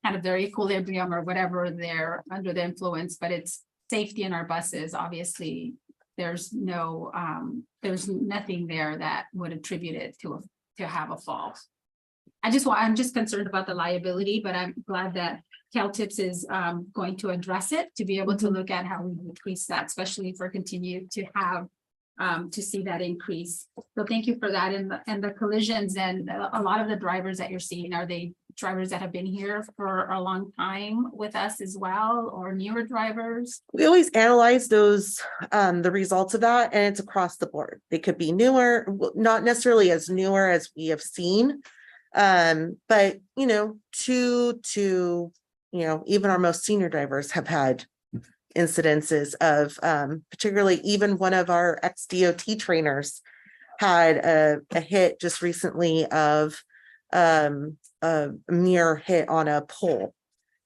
kind of their equilibrium or whatever they're under the influence, but it's safety in our buses. Obviously, there's nothing there that would attribute it to have a fall. I'm just concerned about the liability, but I'm glad that CalTIPS is going to address it, to be able to look at how we increase that, especially if we're continue to have to see that increase. So thank you for that. And the collisions, and a lot of the drivers that you're seeing, are they drivers that have been here for a long time with us as well, or newer drivers? We always analyze those, the results of that, and it's across the board. They could be newer, not necessarily as newer as we have seen, but you know, even our most senior drivers have had incidences of, particularly even one of our ex-DOT trainers had a hit just recently of a near hit on a pole.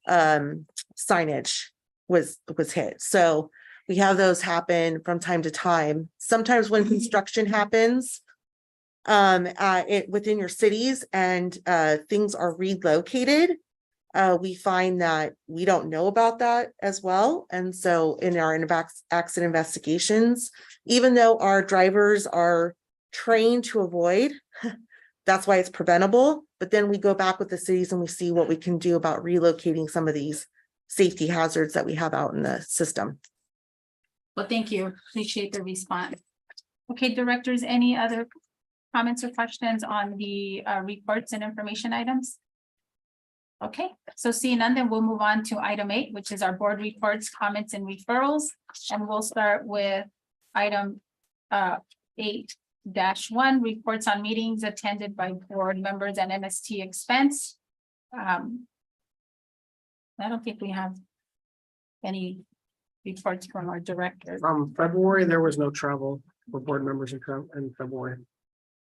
Signage was hit. So we have those happen from time to time. Sometimes when construction happens within your cities and things are relocated, we find that we don't know about that as well. And so in our accident investigations, even though our drivers are trained to avoid, that's why it's preventable. But then we go back with the cities and we see what we can do about relocating some of these safety hazards that we have out in the system. Well, thank you. Appreciate the response. Okay, directors, any other comments or questions on the reports and information items? Okay, so seeing none, then we'll move on to item 8, which is our board reports, comments, and referrals. And we'll start with item 8-1, reports on meetings attended by board members and MST expense. I don't think we have any reports from our director. From February, there was no travel for board members in February.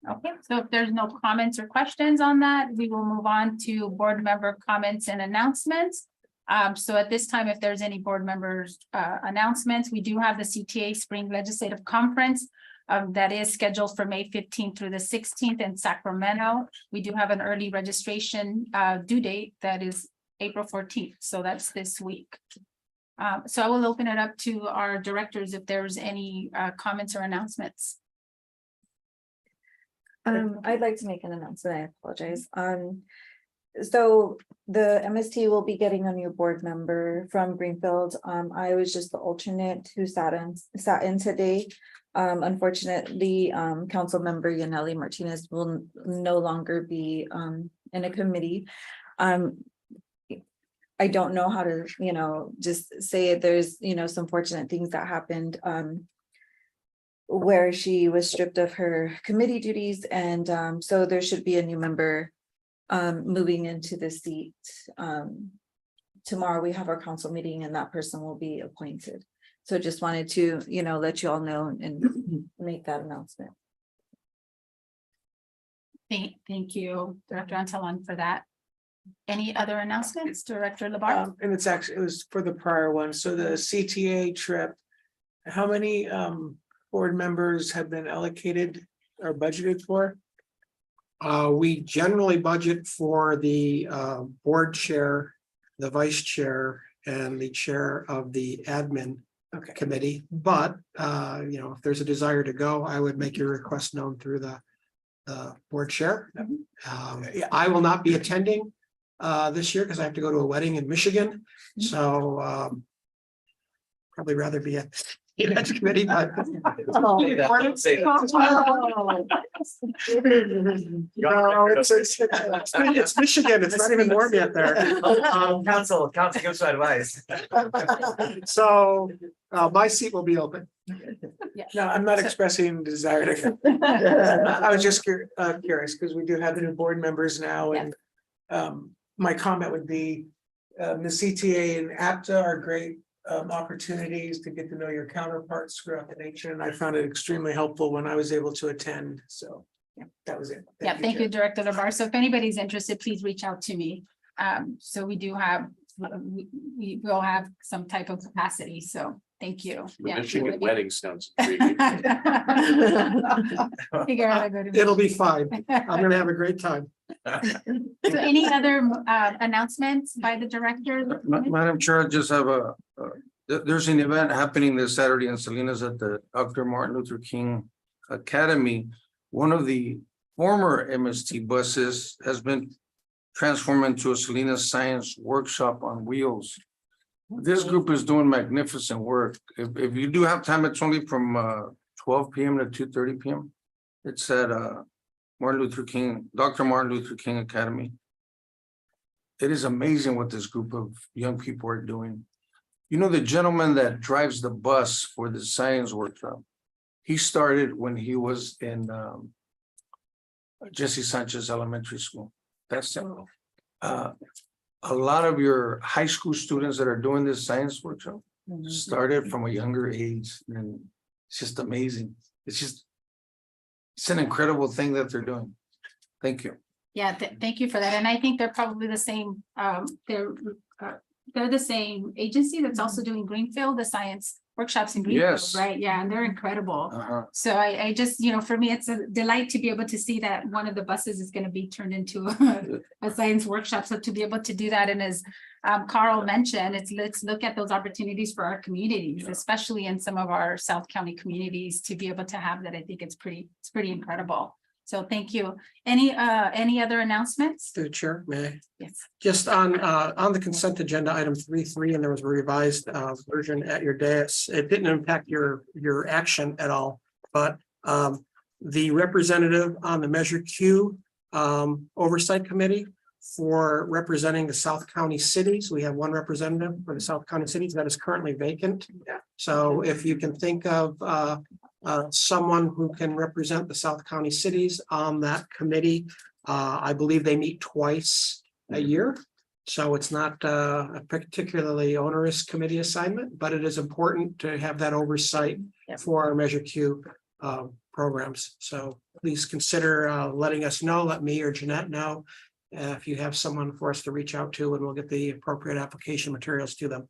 Okay, so if there's no comments or questions on that, we will move on to board member comments and announcements. So at this time, if there's any board members announcements, we do have the CTA Spring Legislative Conference that is scheduled for May 15th through the 16th in Sacramento. We do have an early registration due date that is April 14th. So that's this week. So I will open it up to our directors if there's any comments or announcements. I'd like to make an announcement. I apologize. So the MST will be getting a new board member from Greenfield. I was just the alternate who sat in today. Unfortunately, council member Yaneli Martinez will no longer be in a committee. I don't know how to, just say it. There's, some fortunate things that happened where she was stripped of her committee duties. And so there should be a new member moving into the seat. Tomorrow we have our council meeting and that person will be appointed. So just wanted to, let you all know and make that announcement. Thank you, Director Antalan, for that. Any other announcements, Director Labar? And it was for the prior one. So the CTA trip, how many board members have been allocated or budgeted for? We generally budget for the board chair the vice chair and the chair of the admin Okay. committee. But, if there's a desire to go, I would make your request known through the board chair. I will not be attending this year because I have to go to a wedding in Michigan. So probably rather be at the event committee, but no, it's Michigan. It's not even warm yet there. Council gives advice. So my seat will be open. No, I'm not expressing desire to go. I was just curious because we do have the new board members now and my comment would be the CTA and APTA are great opportunities to get to know your counterparts throughout the nation. And I found it extremely helpful when I was able to attend. So yeah, that was it. Thank you, Director LeBar. So if anybody's interested, please reach out to me. So we do have, we will have some type of capacity. So thank you. The Yeah. Michigan wedding sounds intriguing. It'll be fine. I'm gonna have a great time. So any other announcements by the director? Madam Chair, I just have there's an event happening this Saturday in Salinas at the Dr. Martin Luther King Academy. One of the former MST buses has been transformed into a Salinas Science Workshop on wheels. This group is doing magnificent work. If you do have time, it's only from 12 p.m. to 2:30 p.m. It's at Dr. Martin Luther King Academy. It is amazing what this group of young people are doing. You know, the gentleman that drives the bus for the science workshop, he started when he was in Jesse Sanchez Elementary School. That's a lot of your high school students that are doing this science workshop started from a younger age, and it's just amazing. It's an incredible thing that they're doing. Thank you. Yeah, thank you for that. And I think they're probably the same, they're the same agency that's also doing Greenfield, the science workshops in Greenfield, Yes. right? Yeah, and they're incredible. So I just, for me, it's a delight to be able to see that one of the buses is going to be turned into a science workshop. So to be able to do that, and as Carl mentioned, let's look at those opportunities for our communities, especially in some of our South County communities, to be able to have that. I think it's pretty incredible. So thank you. Any other announcements? Through the chair, may I? Yes. Just on the consent agenda, item 3.3, and there was a revised version at your dais. It didn't impact your action at all, but the representative on the Measure Q Oversight Committee for representing the South County cities. We have one representative for the South County cities that is currently vacant. So if you can think of someone who can represent the South County cities on that committee, I believe they meet twice a year. So it's not a particularly onerous committee assignment, but it is important to have that oversight for our Measure Q programs. So please consider letting us know, let me or Jeanette know if you have someone for us to reach out to, and we'll get the appropriate application materials to them.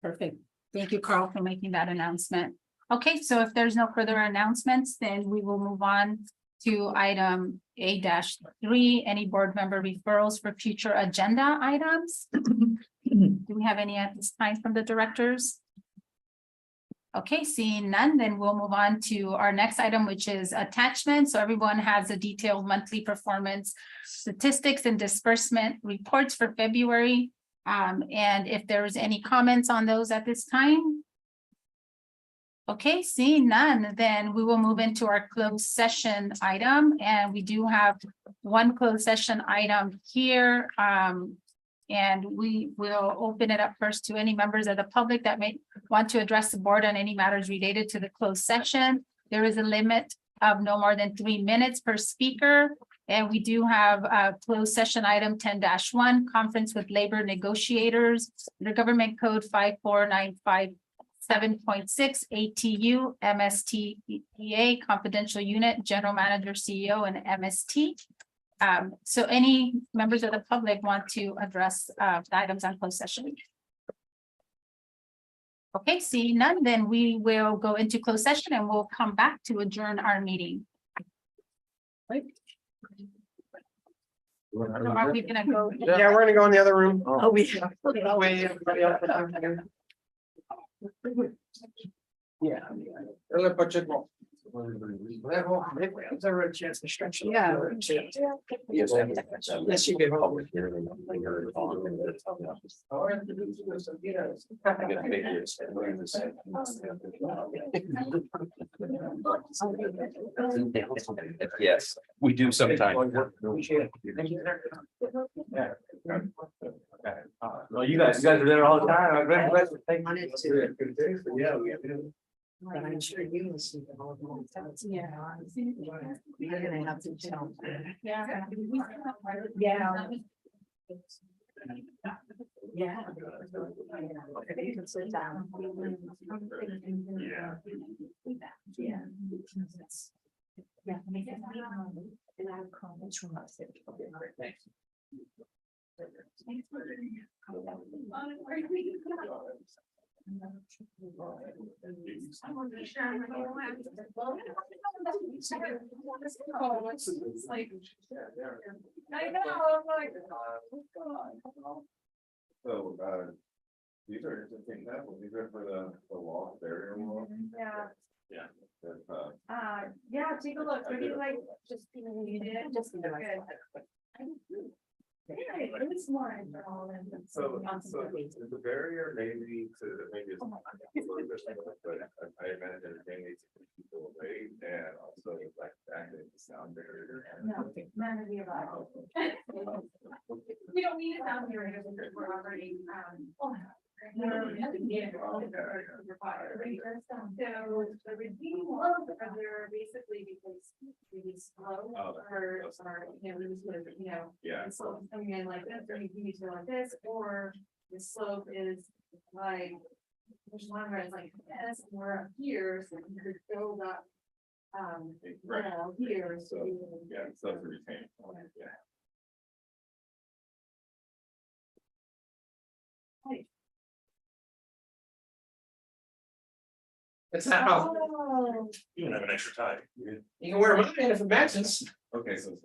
Perfect. Thank you, Carl, for making that announcement. Okay, so if there's no further announcements, then we will move on to item A-3, any board member referrals for future agenda items. Do we have any at this time from the directors? Okay, seeing none, then we'll move on to our next item, which is attachment. So everyone has a detailed monthly performance statistics and disbursement reports for February. And if there's any comments on those at this time. Okay, seeing none, then we will move into our closed session item, and we do have one closed session item here. And we will open it up first to any members of the public that may want to address the board on any matters related to the closed session. There is a limit of no more than 3 minutes per speaker. And we do have a closed session item 10-1, conference with labor negotiators, the government code 54957.6 ATU MST confidential unit, general manager, CEO, and MST. So any members of the public want to address the items on closed session? Okay, seeing none, then we will go into closed session and we'll come back to adjourn our meeting. Right. Are we gonna go? Yeah, we're gonna go in the other room. Oh, we. That way everybody else will have time. Yeah. Early Pacheco. Is there a chance to stretch? Yeah. Yes, you did. Yes, we do sometimes. Well, you guys are there all the time. I'm glad you guys Wanted to. Yeah, we have. But I'm sure you will see them all the time. Yeah. You're gonna have to tell. Yeah. Yeah. Yeah. You can sit down. Yeah. Yeah. Yeah. And I have comments from us. Thanks. So, these are interesting examples, these are for the wall barrier wall. Yeah. Yeah. Yeah, take a look. Maybe like just, you did it, just. Yeah, it was more. So the barrier maybe maybe it's. But I imagine it may need to keep people away and also like acting the sound barrier. No, none of the above. We don't need a sound barrier because we're already, So the redeeming loads are there basically because we slow or, you know, Yeah. the slope is coming in like this, or you need to go like this, or the slope is like. There's one where it's like this, and we're up here, so you could build up. Right. Here, So, yeah, so it's retained. Yeah. It's not how, You can have an extra tie. you can wear mine if it matches. Okay, so.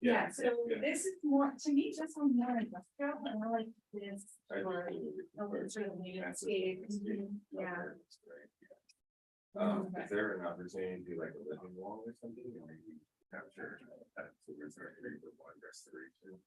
Yeah, so this is more, to me, this one's more industrial, and I like this for, sort of landscape, yeah. Is there an opportunity to do like a living wall or something, or maybe capture that, so there's one restoration?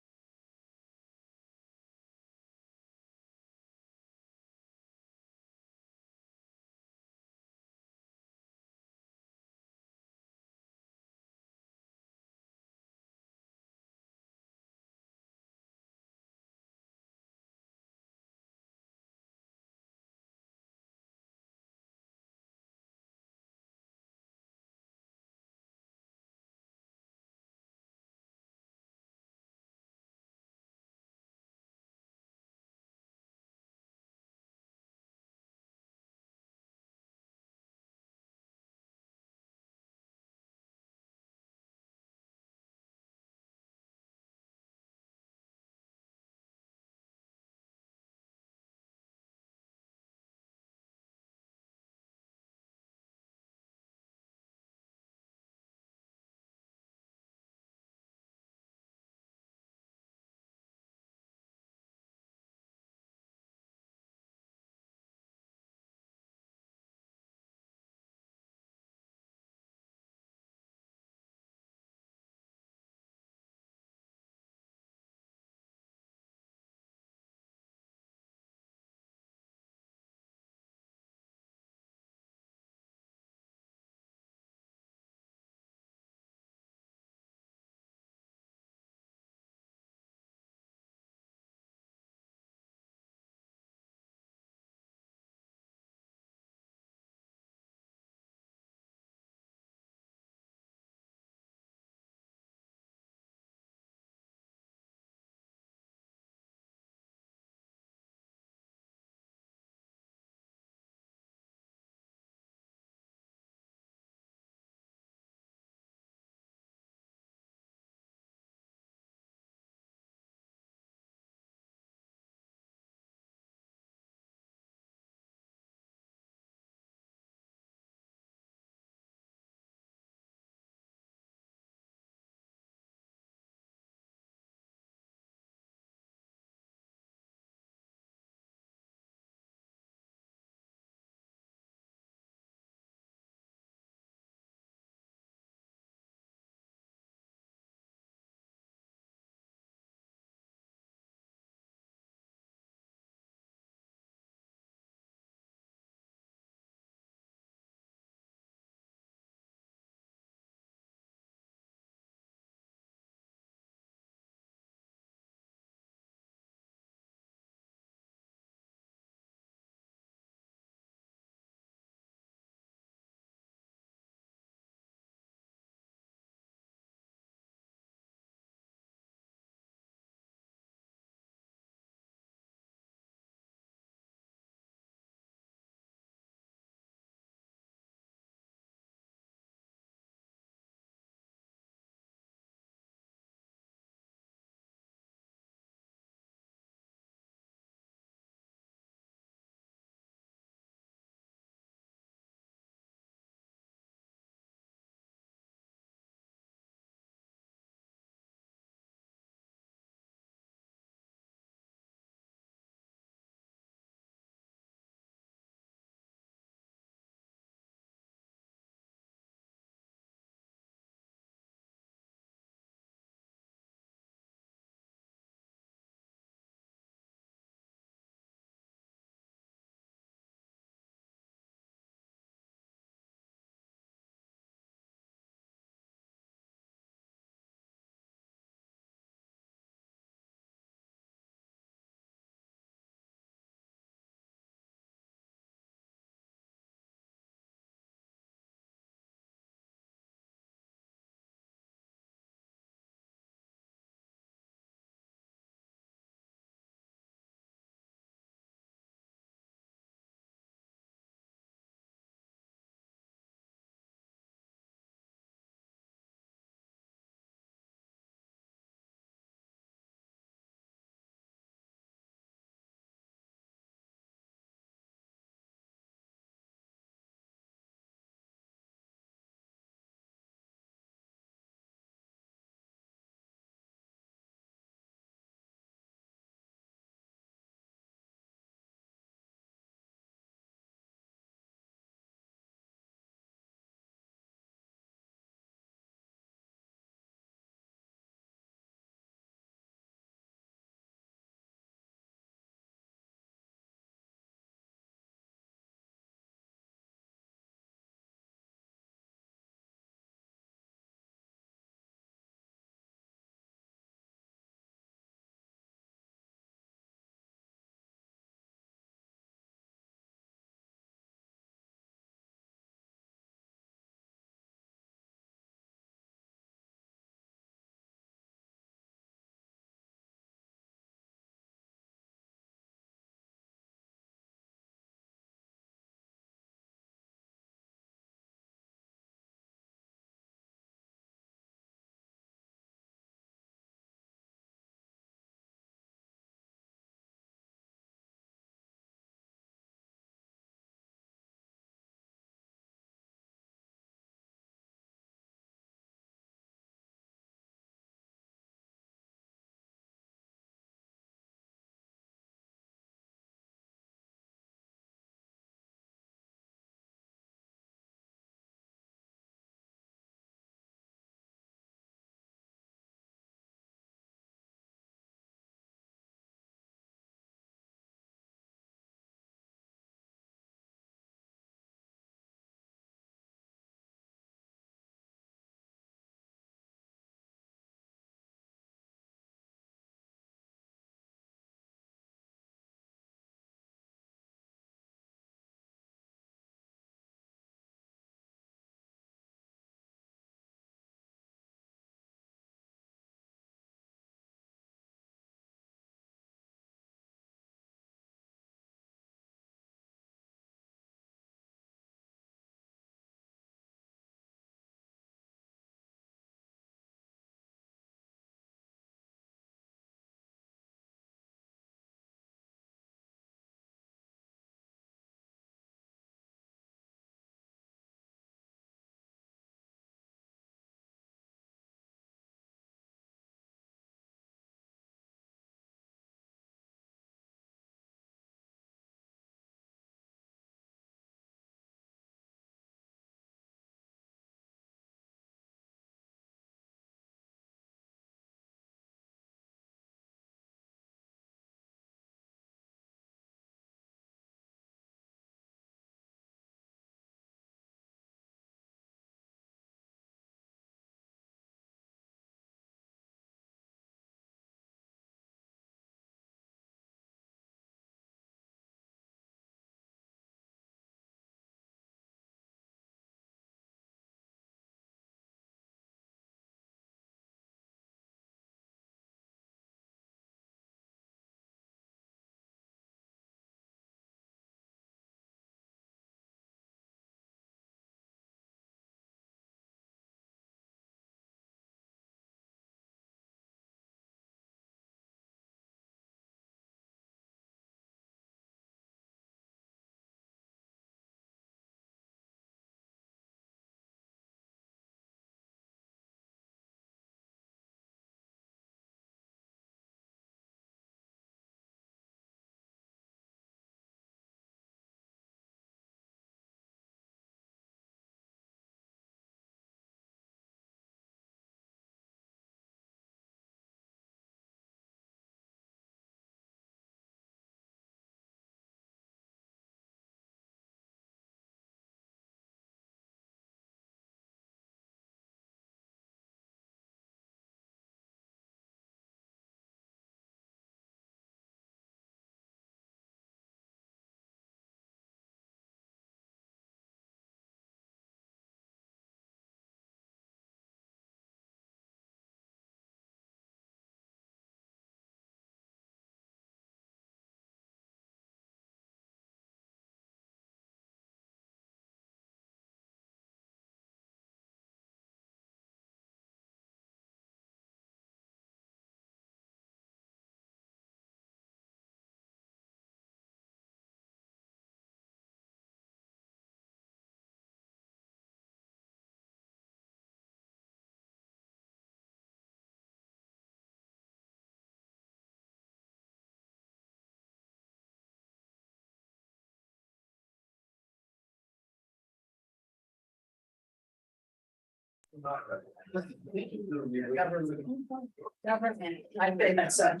Government. I think that's such.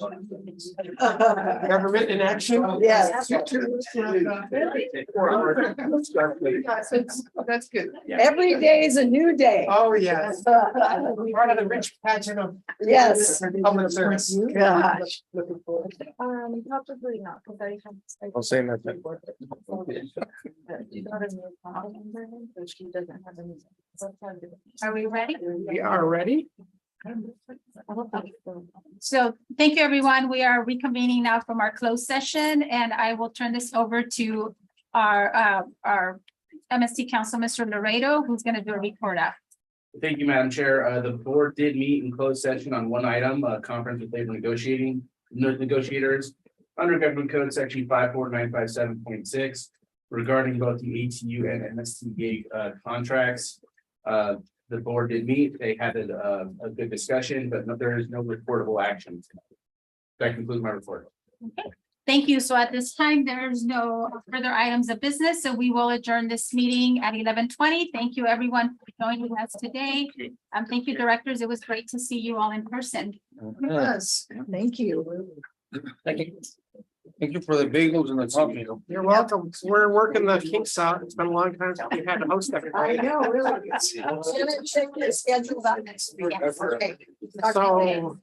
Government in action? Yes. That's good. Every day is a new day. Oh, yes. Part of the rich pageant of. Yes. Public service. Gosh. Probably not, because I have. I'll say nothing. Are we ready? We are ready. So thank you, everyone. We are reconvening now from our closed session, and I will turn this over to our MST Council, Mr. Laredo, who's going to do a report out. Thank you, Madam Chair. The board did meet in closed session on one item, a conference with labor negotiators under Government Code Section 54957.6 regarding both the ATU and MST gig contracts. The board did meet. They had a good discussion, but there is no reportable action. That concludes my report. Okay, thank you. So at this time, there's no further items of business, so we will adjourn this meeting at 11:20. Thank you, everyone, for joining us today. Thank you, directors. It was great to see you all in person. Yes, thank you. Thank you. Thank you for the bagels and the coffee. You're welcome. We're working the kinks out. It's been a long time since we've had a host I everybody. know, really. I'm gonna check the schedule out next week. Okay. So